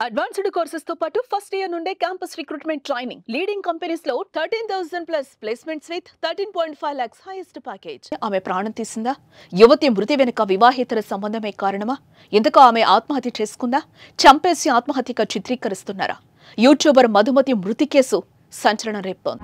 Advanced courses తో పాటు first year నుండే campus recruitment training leading companies లో 13,000 plus placements with 13.5 lakhs highest package. ఆమె ప్రాణం తీసిందా? యువతి మృతి వెనుక వివాహేతర సంబంధమే కారణమా? ఎందుకు ఆమె ఆత్మహత్య చేసుకుందా? చంపేసి ఆత్మహత్యగా చిత్రీకరిస్తున్నారా? యూట్యూబర్ మధుమతి మృతి కేసు సంచలనం రేపుతోంది.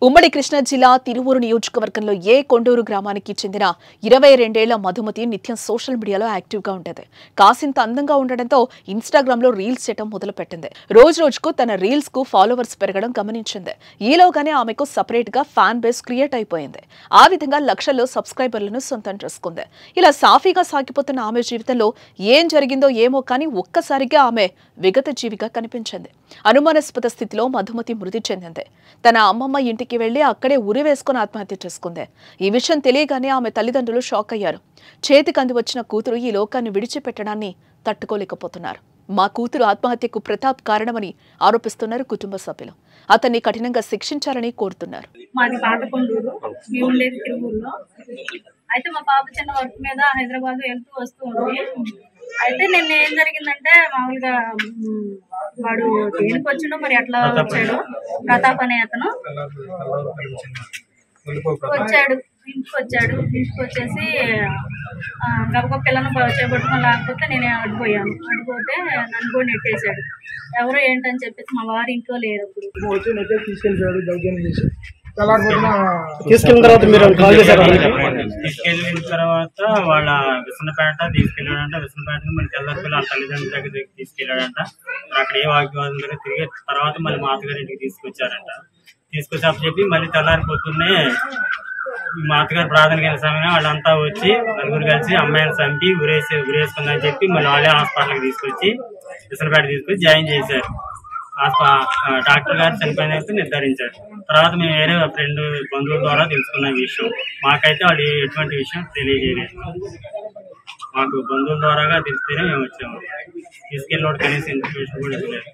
ఉమ్మడి కృష్ణా జిల్లా తిరువూరు నియోజకవర్గంలో కొండూరు గ్రామానికి చెందిన 22 ఏళ్ల మధుమతి నిత్యం సోషల్ మీడియాలో యాక్టివ్ గా ఉండేది. కాసింత అందంగా ఉండడంతో ఇన్స్టాగ్రామ్ లో రీల్స్ చేయడం మొదలుపెట్టింది. రోజు రోజుకు తన రీల్స్ కు ఫాలోవర్స్ పెరగడం గమనించింది. ఈలోగానే ఆమెకు సపరేట్ గా ఫ్యాన్ బేస్ క్రియేట్ అయిపోయింది. ఆ విధంగా లక్షల్లో సబ్స్క్రైబర్లను సొంతం చేసుకుంది. ఇలా సాఫీగా సాగిపోతున్న ఆమె జీవితంలో ఏం జరిగిందో ఏమో కానీ ఒక్కసారిగా ఆమె విగత జీవిగా కనిపించింది. అనుమానాస్పద స్థితిలో మధుమతి మృతి చెందింది. తన అమ్మమ్మ ఇంటికి వెళ్లి అక్కడే ఉరి వేసుకుని ఆత్మహత్య చేసుకుంది. ఈ విషయం తెలియగానే ఆమె తల్లిదండ్రులు షాక్ అయ్యారు. చేతికి అంది వచ్చిన కూతురు ఈ లోకాన్ని విడిచిపెట్టడాన్ని తట్టుకోలేకపోతున్నారు. మా కూతురు ఆత్మహత్యకు ప్రతాప్ కారణమని ఆరోపిస్తున్నారు కుటుంబ సభ్యులు. అతన్ని కఠినంగా శిక్షించాలని కోరుతున్నారు. మాది పాతకొండూరు, మేము ఉండేది తిరువూరులో. అయితే మా పాప చిన్న వర్క్ మీద హైదరాబాద్ వెళ్తూ వస్తూ ఉంది. అయితే నిన్న ఏం జరిగిందంటే మామూలుగా వాడు దేనికి వచ్చిండో మరి ఎట్లా వచ్చాడు, ప్రతాప్ అనే అతను ఇంటికి వచ్చేసి గబగబ పిల్లను చేపట్టుకుని లేకపోతే నేను అడిపోయాను. అడిపోతే నన్ను కూడా నెట్టేశాడు. ఎవరు ఏంటని చెప్పేసి మా వారి ఇంట్లో లేరు. తీసుకెళ్ళిన తర్వాత మీరు తీసుకెళ్ళిన తర్వాత వాళ్ళ విసనపేట తీసుకెళ్ళాడంట. విసనపేట మళ్ళీ తెల్లపిల్ల వాళ్ళ తల్లిదండ్రుల దగ్గర తీసుకెళ్ళాడంట. అక్కడ ఏ వాగ్వాదం దగ్గర తిరిగి తర్వాత మళ్ళీ మా అత్తగారి ఇంటికి తీసుకొచ్చారంట. తీసుకొచ్చి అప్పచెప్పి మళ్ళీ తెల్లారిపోతూనే మా అత్తగారు ప్రాథమిక సమయం వాళ్ళంతా వచ్చి నలుగురు కలిసి అమ్మాయిని చంపి ఉరేసుకుందని చెప్పి మళ్ళీ వాళ్ళే హాస్పిటల్కి తీసుకొచ్చి విసనపేట తీసుకొచ్చి జాయిన్ చేశారు. డాక్టర్ గారు చనిపోయినట్టు నిర్ధారించారు. తర్వాత మేము వేరే ఫ్రెండ్ బంధువుల ద్వారా తెలుసుకున్న విషయం. మాకైతే వాళ్ళు ఎటువంటి విషయం తెలియజేయలేదు. మాకు బంధువుల ద్వారాగా తెలిస్తేనే మేము వచ్చాము. తీసుకెళ్ళినోడు కనీసం ఇన్ఫర్మేషన్ కూడా ఇవ్వలేదు.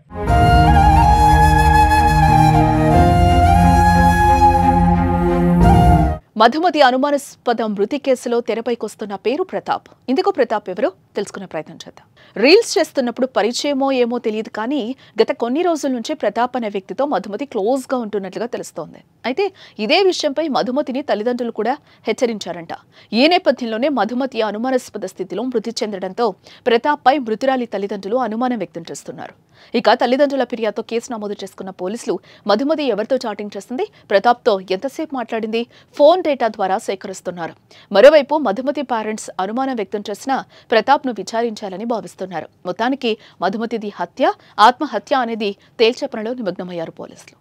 మధుమతి అనుమానాస్పద మృతి కేసులో తెరపైకొస్తున్న పేరు ప్రతాప్. ఇందుకు ప్రతాప్ ఎవరో తెలుసుకునే ప్రయత్నం చేద్దాం. రీల్స్ చేస్తున్నప్పుడు పరిచయమో ఏమో తెలియదు కానీ గత కొన్ని రోజుల నుంచి ప్రతాప్ అనే వ్యక్తితో మధుమతి క్లోజ్ గా ఉంటున్నట్లుగా తెలుస్తోంది. అయితే ఇదే విషయంపై మధుమతిని తల్లిదండ్రులు కూడా హెచ్చరించారంట. ఈ నేపథ్యంలోనే మధుమతి అనుమానాస్పద స్థితిలో మృతి చెందడంతో ప్రతాప్ పై మృతురాలి తల్లిదండ్రులు అనుమానం వ్యక్తం చేస్తున్నారు. ఇక తల్లిదండ్రుల ఫిర్యాదుతో కేసు నమోదు చేసుకున్న పోలీసులు మధుమతి ఎవరితో చాటింగ్ చేస్తుంది, ప్రతాప్తో ఎంతసేపు మాట్లాడింది, ఫోన్ డేటా ద్వారా సేకరిస్తున్నారు. మరోవైపు మధుమతి పేరెంట్స్ అనుమానం వ్యక్తం చేసిన ప్రతాప్ను విచారించాలని భావిస్తున్నారు. మొత్తానికి మధుమతిది హత్య, ఆత్మహత్య అనేది తేల్చే పనిలో నిమగ్నమయ్యారు పోలీసులు.